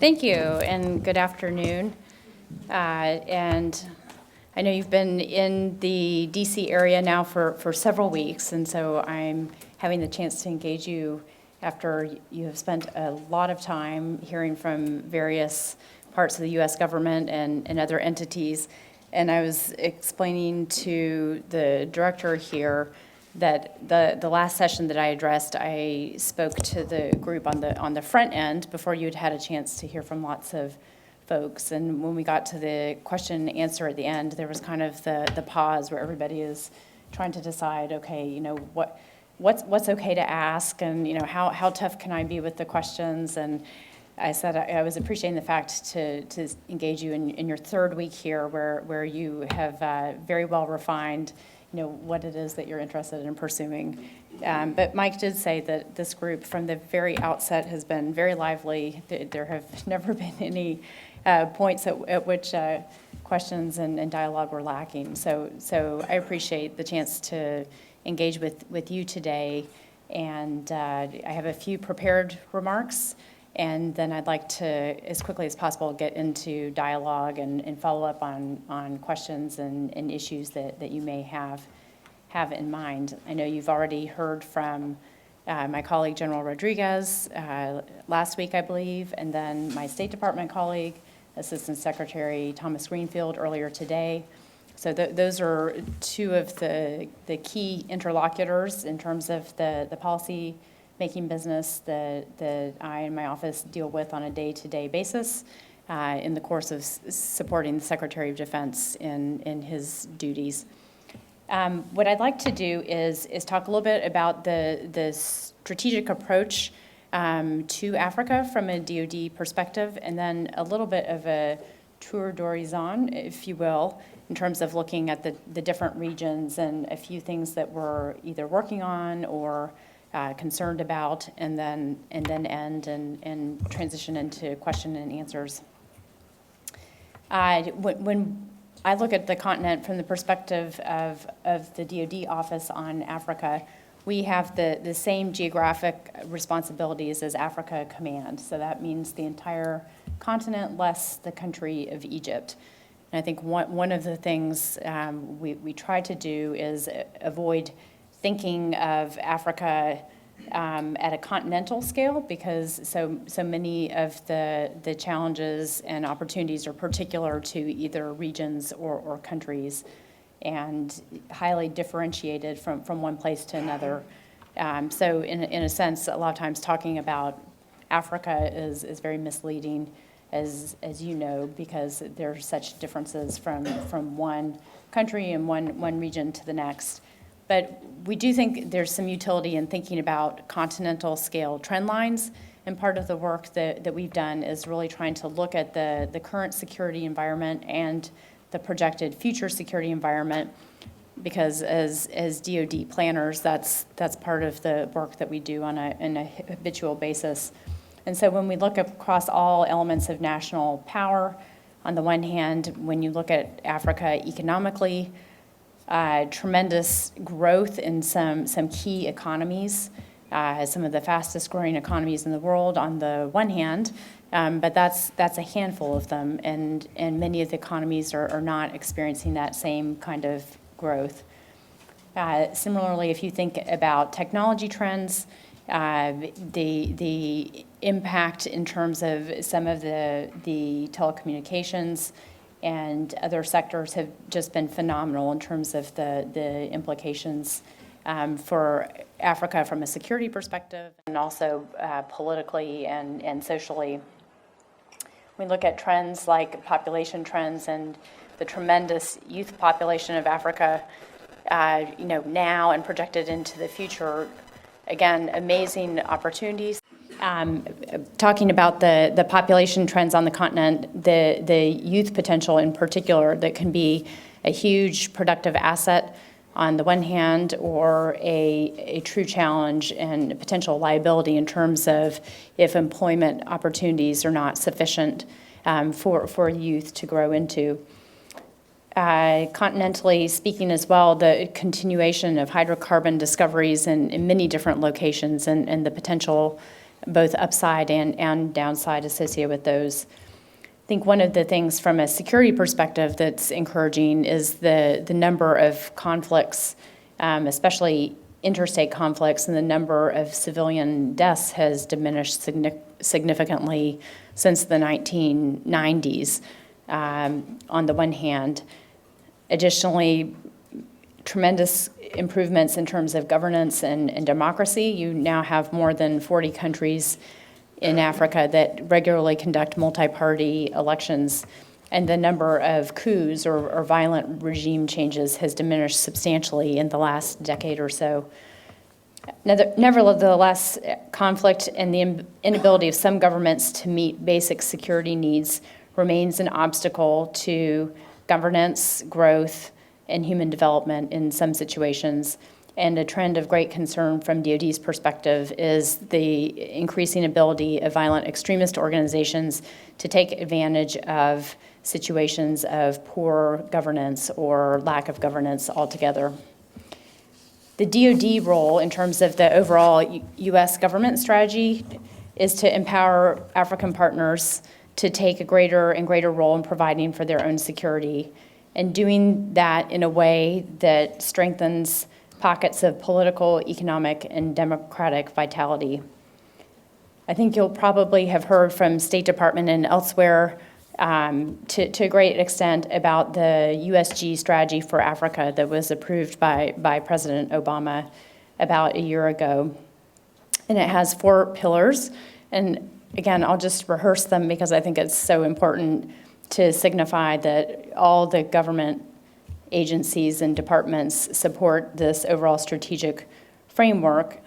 Thank you, and good afternoon. And I know you've been in the DC area now for several weeks, and so I'm having the chance to engage you after you have spent a lot of time hearing from various parts of the U.S. government and other entities. And I was explaining to the director here that the last session that I addressed, I spoke to the group on the front end before you'd had a chance to hear from lots of folks. And when we got to the question and answer at the end, there was kind of the pause where everybody is trying to decide, okay, you know, what's okay to ask, and you know, how tough can I be with the questions? And I said I was appreciating the fact to engage you in your third week here, where you have very well refined, you know, what it is that you're interested in pursuing. But Mike did say that this group from the very outset has been very lively. There have never been any points at which questions and dialogue were lacking. So I appreciate the chance to engage with you today. And I have a few prepared remarks, and then I'd like to, as quickly as possible, get into dialogue and follow up on questions and issues that you may have in mind. I know you've already heard from my colleague, General Rodriguez, last week, I believe, and then my State Department colleague, Assistant Secretary Thomas Greenfield, earlier today. So those are two of the key interlocutors in terms of the policy making business that I and my office deal with on a day-to-day basis in the course of supporting the Secretary of Defense in his duties. What I'd like to do is talk a little bit about the strategic approach to Africa from a DOD perspective, and then a little bit of a tour d'horizon, if you will, in terms of looking at the different regions and a few things that we're either working on or concerned about, and then end and transition into question and answers. When I look at the continent from the perspective of the DOD office on Africa, we have the same geographic responsibilities as Africa Command. So that means the entire continent less the country of Egypt. And I think one of the things we try to do is avoid thinking of Africa at a continental scale, because so many of the challenges and opportunities are particular to either regions or countries, and highly differentiated from one place to another. So in a sense, a lot of times talking about Africa is very misleading, as you know, because there are such differences from one country and one region to the next. But we do think there's some utility in thinking about continental scale trend lines, and part of the work that we've done is really trying to look at the current security environment and the projected future security environment, because as DOD planners, that's part of the work that we do on a habitual basis. And so when we look across all elements of national power, on the one hand, when you look at Africa economically, tremendous growth in some key economies, some of the fastest growing economies in the world on the one hand, but that's a handful of them, and many of the economies are not experiencing that same kind of growth. Similarly, if you think about technology trends, the impact in terms of some of the telecommunications and other sectors have just been phenomenal in terms of the implications for Africa from a security perspective, and also politically and socially. We look at trends like population trends and the tremendous youth population of Africa, now and projected into the future. Again, amazing opportunities. Talking about the population trends on the continent, the youth potential in particular, that can be a huge productive asset on the one hand, or a true challenge and a potential liability in terms of if employment opportunities are not sufficient for youth to grow into. Continentally speaking as well, the continuation of hydrocarbon discoveries in many different locations, and the potential both upside and downside associated with those. I think one of the things from a security perspective that's encouraging is the number of conflicts, especially interstate conflicts, and the number of civilian deaths has diminished significantly since the 1990s, on the one hand. Additionally, tremendous improvements in terms of governance and democracy. You now have more than 40 countries in Africa that regularly conduct multi-party elections, and the number of coups or violent regime changes has diminished substantially in the last decade or so. Nevertheless, conflict and the inability of some governments to meet basic security needs remains an obstacle to governance, growth, and human development in some situations. And a trend of great concern from DOD's perspective is the increasing ability of violent extremist organizations to take advantage of situations of poor governance or lack of governance altogether. The DOD role in terms of the overall U.S. government strategy is to empower African partners to take a greater and greater role in providing for their own security, and doing that in a way that strengthens pockets of political, economic, and democratic vitality. I think you'll probably have heard from State Department and elsewhere to a great extent about the USG strategy for Africa that was approved by President Obama about a year ago. And it has 4 pillars. And again, I'll just rehearse them because I think it's so important to signify that all the government agencies and departments support this overall strategic framework.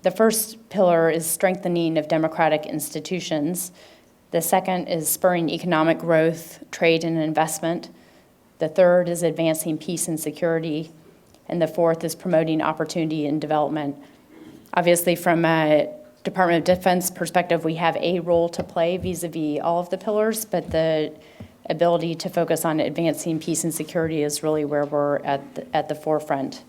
The first pillar is strengthening of democratic institutions. The second is spurring economic growth, trade, and investment. The third is advancing peace and security. And the fourth is promoting opportunity and development. Obviously, from a Department of Defense perspective, we have a role to play vis-a-vis all of the pillars, but the ability to focus on advancing peace and security is really where we're at the forefront.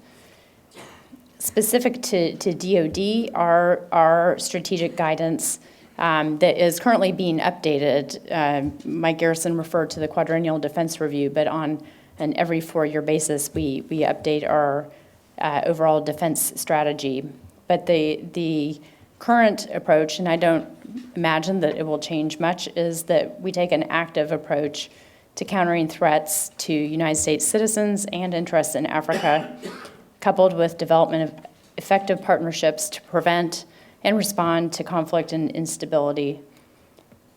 Specific to DOD, our strategic guidance that is currently being updated. Mike Garrison referred to the quadrennial defense review, but on an every 4-year basis, we update our overall defense strategy. But the current approach, and I don't imagine that it will change much, is that we take an active approach to countering threats to United States citizens and interests in Africa, coupled with development of effective partnerships to prevent and respond to conflict and instability.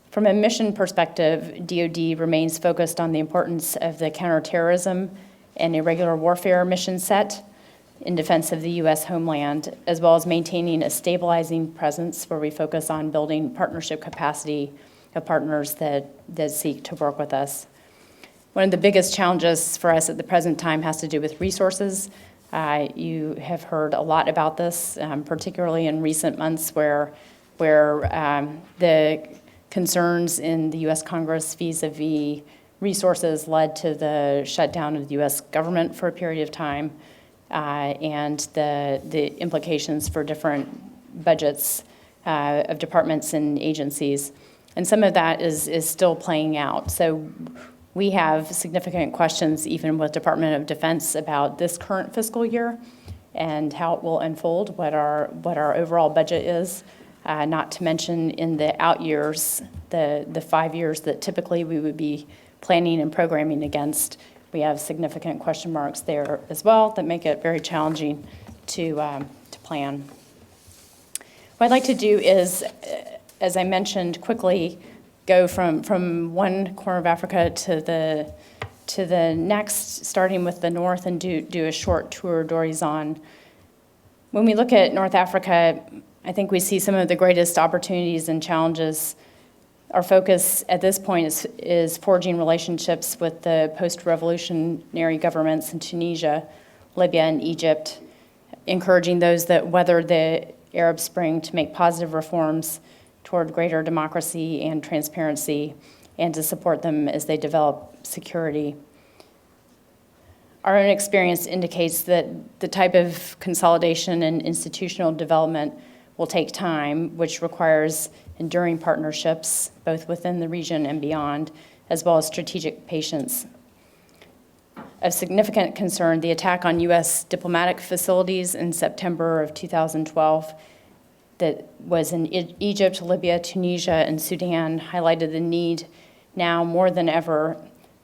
From a mission perspective, DOD remains focused on the importance of the counterterrorism and irregular warfare mission set in defense of the U.S. homeland, as well as maintaining a stabilizing presence where we focus on building partnership capacity of partners that seek to work with us. One of the biggest challenges for us at the present time has to do with resources. You have heard a lot about this, particularly in recent months where the concerns in the U.S. Congress vis-a-vis resources led to the shutdown of the U.S. government for a period of time, and the implications for different budgets of departments and agencies. And some of that is still playing out. So we have significant questions even with Department of Defense about this current fiscal year and how it will unfold, what our overall budget is, not to mention in the out years, the 5 years that typically we would be planning and programming against. We have significant question marks there as well that make it very challenging to plan. What I'd like to do is, as I mentioned, quickly go from one corner of Africa to the next, starting with the north, and do a short tour d'horizon. When we look at North Africa, I think we see some of the greatest opportunities and challenges. Our focus at this point is forging relationships with the post-revolutionary governments in Tunisia, Libya, and Egypt, encouraging those that weathered the Arab Spring to make positive reforms toward greater democracy and transparency, and to support them as they develop security. Our own experience indicates that the type of consolidation and institutional development will take time, which requires enduring partnerships, both within the region and beyond, as well as strategic patience. Of significant concern, the attack on U.S. diplomatic facilities in September of 2012 that was in Egypt, Libya, Tunisia, and Sudan highlighted the need now more than ever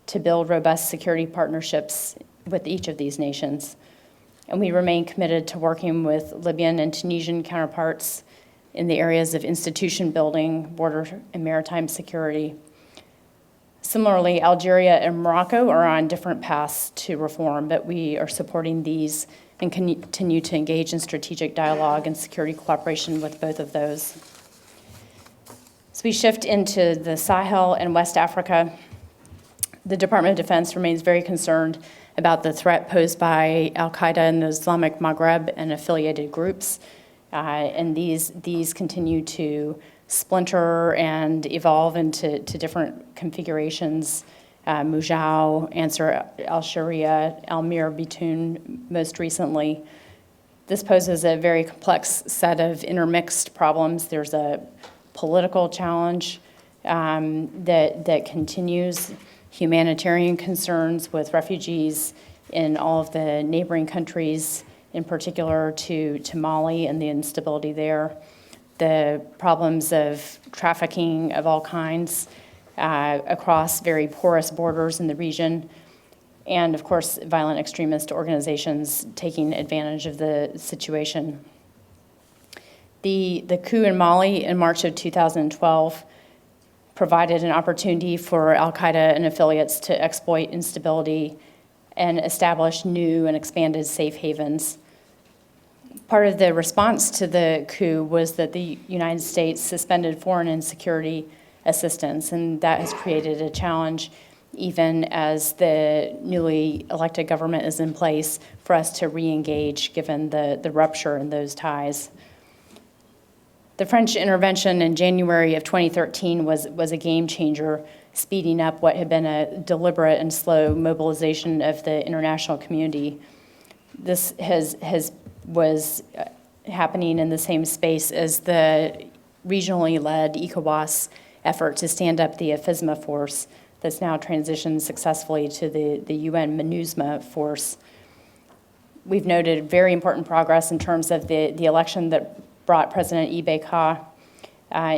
to build robust security partnerships with each of these nations. And we remain committed to working with Libyan and Tunisian counterparts in the areas of institution building, border and maritime security. Similarly, Algeria and Morocco are on different paths to reform, but we are supporting these and continue to engage in strategic dialogue and security cooperation with both of those. As we shift into the Sahel and West Africa, the Department of Defense remains very concerned about the threat posed by al-Qaeda and the Islamic Maghreb and affiliated groups. And these continue to splinter and evolve into different configurations. Mujau, Ansar al-Sharia, Al-Mir Bitoun most recently. This poses a very complex set of intermixed problems. There's a political challenge that continues, humanitarian concerns with refugees in all of the neighboring countries, in particular to Mali and the instability there, the problems of trafficking of all kinds across very porous borders in the region, and of course, violent extremist organizations taking advantage of the situation. The coup in Mali in March of 2012 provided an opportunity for al-Qaeda and affiliates to exploit instability and establish new and expanded safe havens. Part of the response to the coup was that the United States suspended foreign and security assistance, and that has created a challenge even as the newly elected government is in place for us to re-engage given the rupture in those ties. The French intervention in January of 2013 was a game changer, speeding up what had been a deliberate and slow mobilization of the international community. This was happening in the same space as the regionally led ECOWAS effort to stand up the AFISMA force that's now transitioned successfully to the UN MINUSMA force. We've noted very important progress in terms of the election that brought President Ibeka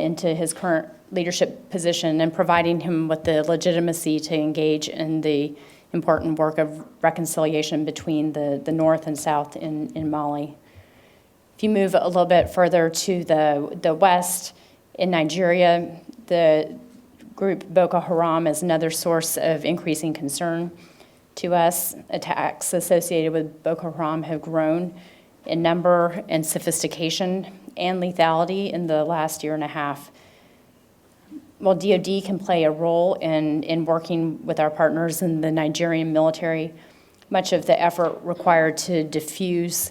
into his current leadership position and providing him with the legitimacy to engage in the important work of reconciliation between the North and South in Mali. If you move a little bit further to the West, in Nigeria, the group Boko Haram is another source of increasing concern to us. Attacks associated with Boko Haram have grown in number and sophistication and lethality in the last year and a half. While DOD can play a role in working with our partners in the Nigerian military, much of the effort required to defuse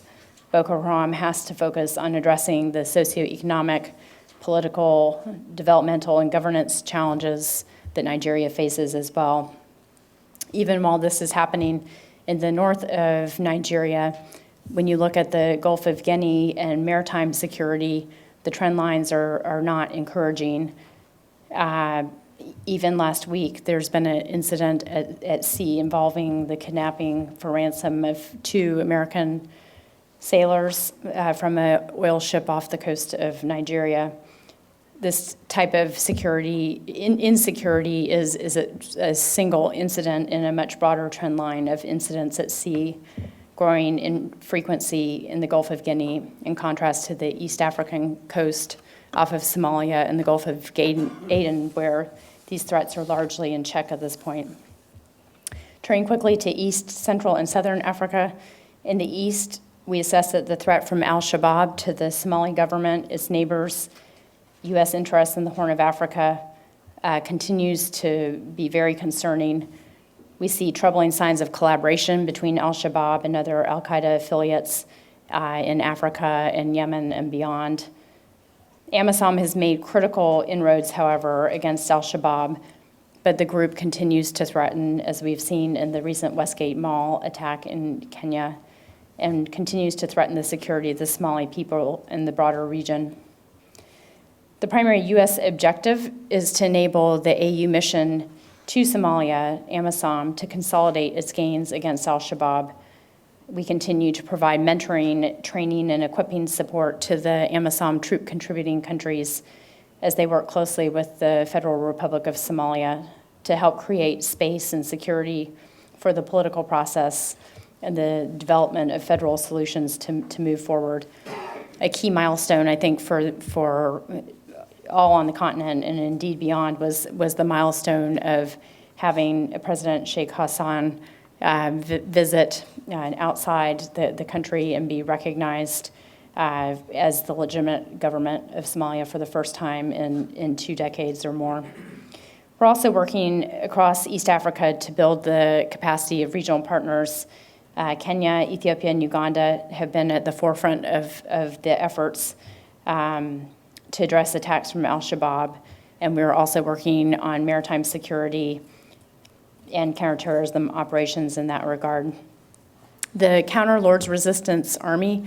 Boko Haram has to focus on addressing the socioeconomic, political, developmental, and governance challenges that Nigeria faces as well. Even while this is happening in the north of Nigeria, when you look at the Gulf of Guinea and maritime security, the trend lines are not encouraging. Even last week, there's been an incident at sea involving the kidnapping for ransom of 2 American sailors from an oil ship off the coast of Nigeria. This type of security, insecurity is a single incident in a much broader trend line of incidents at sea, growing in frequency in the Gulf of Guinea, in contrast to the East African coast off of Somalia and the Gulf of Aden, where these threats are largely in check at this point. Turning quickly to East, Central, and Southern Africa, in the East, we assess that the threat from al-Shabaab to the Somali government, its neighbors, U.S. interests in the Horn of Africa continues to be very concerning. We see troubling signs of collaboration between al-Shabaab and other al-Qaeda affiliates in Africa and Yemen and beyond. AMISOM has made critical inroads, however, against al-Shabaab, but the group continues to threaten, as we've seen in the recent Westgate Mall attack in Kenya, and continues to threaten the security of the Somali people and the broader region. The primary U.S. objective is to enable the AU mission to Somalia, AMISOM, to consolidate its gains against al-Shabaab. We continue to provide mentoring, training, and equipping support to the AMISOM troop contributing countries as they work closely with the Federal Republic of Somalia to help create space and security for the political process and the development of federal solutions to move forward. A key milestone, I think, for all on the continent and indeed beyond was the milestone of having President Sheikh Hassan visit outside the country and be recognized as the legitimate government of Somalia for the first time in 2 decades or more. We're also working across East Africa to build the capacity of regional partners. Kenya, Ethiopia, and Uganda have been at the forefront of the efforts to address attacks from al-Shabaab, and we're also working on maritime security and counterterrorism operations in that regard. The Counter Lord's Resistance Army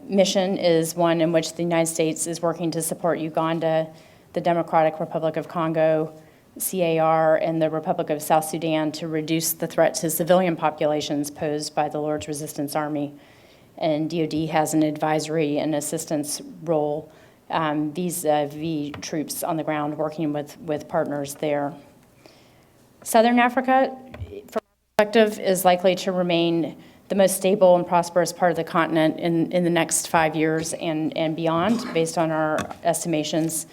mission is one in which the United States is working to support Uganda, the Democratic Republic of Congo, CAR, and the Republic of South Sudan to reduce the threat to civilian populations posed by the Lord's Resistance Army. And DOD has an advisory and assistance role vis-à-vis troops on the ground working with partners there. Southern Africa, from our perspective, is likely to remain the most stable and prosperous part of the continent in the next 5 years and beyond, based on our estimations.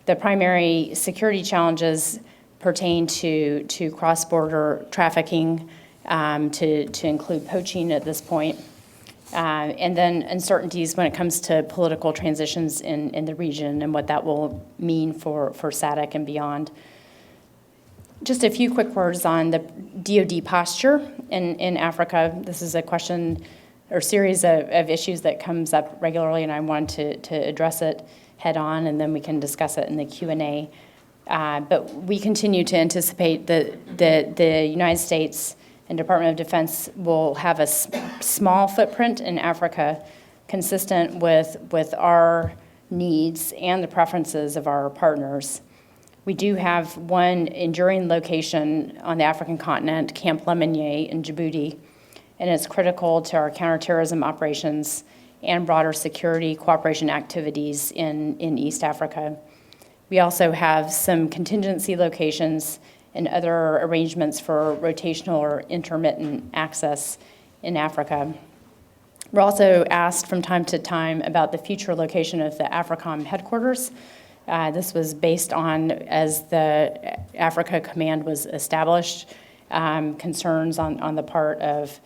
The primary security challenges pertain to cross-border trafficking, to include poaching at this point, and then uncertainties when it comes to political transitions in the region and what that will mean for SADC and beyond. Just a few quick words on the DOD posture in Africa. This is a question or series of issues that comes up regularly, and I wanted to address it head on, and then we can discuss it in the Q&A. But we continue to anticipate that the United States and Department of Defense will have a small footprint in Africa consistent with our needs and the preferences of our partners. We do have one enduring location on the African continent, Camp Lemonnier in Djibouti, and it's critical to our counterterrorism operations and broader security cooperation activities in East Africa. We also have some contingency locations and other arrangements for rotational or intermittent access in Africa. We're also asked from time to time about the future location of the Africom headquarters. This was based on, as the Africa Command was established, concerns on the part of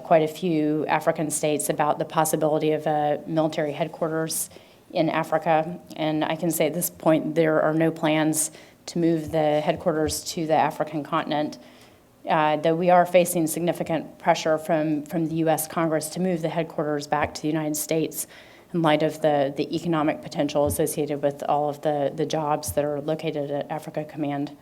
quite a few African states about the possibility of a military headquarters in Africa. And I can say at this point there are no plans to move the headquarters to the African continent, though we are facing significant pressure from the U.S. Congress to move the headquarters back to the United States in light of the economic potential associated with all of the jobs that are located at Africa Command.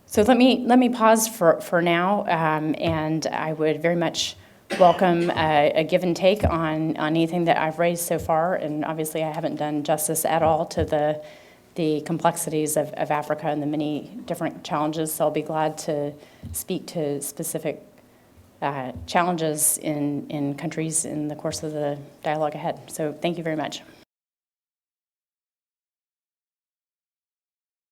So let me pause for now, and I would very much welcome a give and take on anything that I've raised so far, and obviously I haven't done justice at all to the complexities of Africa and the many different challenges, so I'll be glad to speak to specific challenges in countries in the course of the dialogue ahead. So thank you very much.